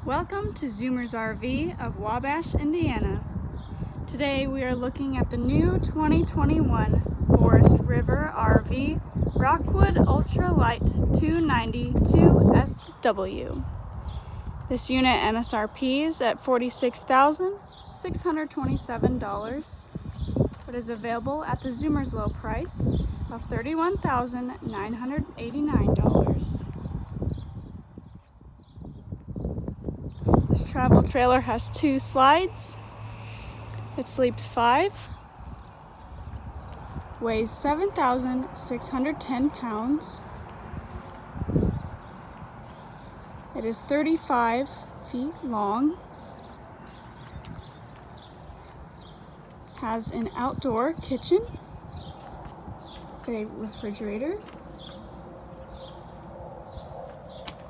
Welcome to Zoomers RV of Wabash, Indiana. Today we are looking at the new 2021 Forest River RV Rockwood Ultra Lite 2902SW. This unit MSRPs at $46,627, but is available at the Zoomers low price of $31,989. This travel trailer has 2 slides. It sleeps 5, weighs 7,610 pounds. It is 35 feet long. Has an outdoor kitchen, a refrigerator,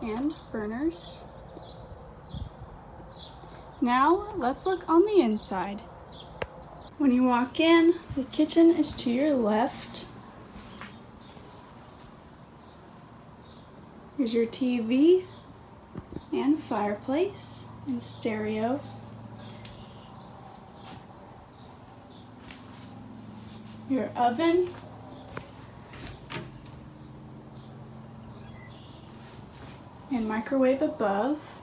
and burners. Now, let's look on the inside. When you walk in, the kitchen is to your left. Here's your TV and fireplace and stereo. Your oven. And microwave above.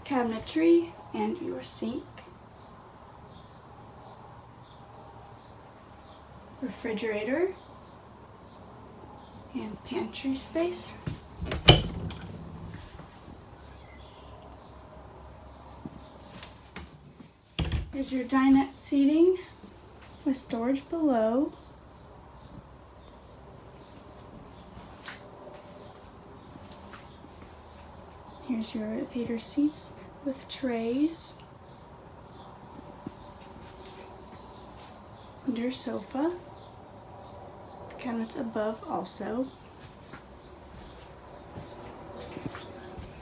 Cabinetry and your sink. Refrigerator and pantry space. Here's your dinette seating with storage below. Here's your theater seats with trays. And your sofa. The cabinets above also.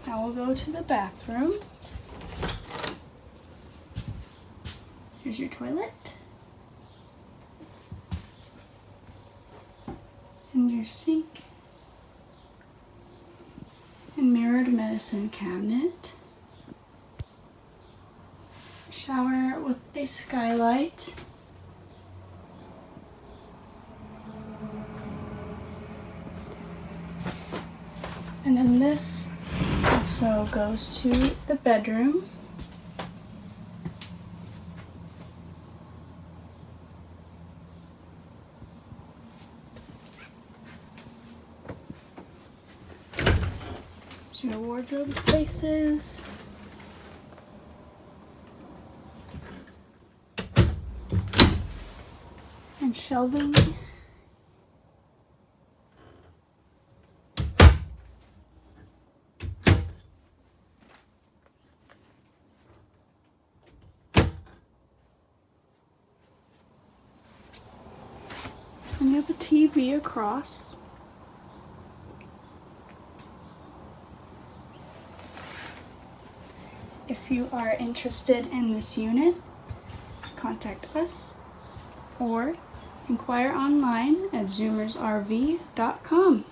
Now we'll go to the bathroom. Here's your toilet. And your sink. And mirrored medicine cabinet. Shower with a skylight. And then this also goes to the bedroom. Your wardrobe spaces. And shelving. And you have a TV across. If you are interested in this unit, contact us or inquire online at zoomersrv.com.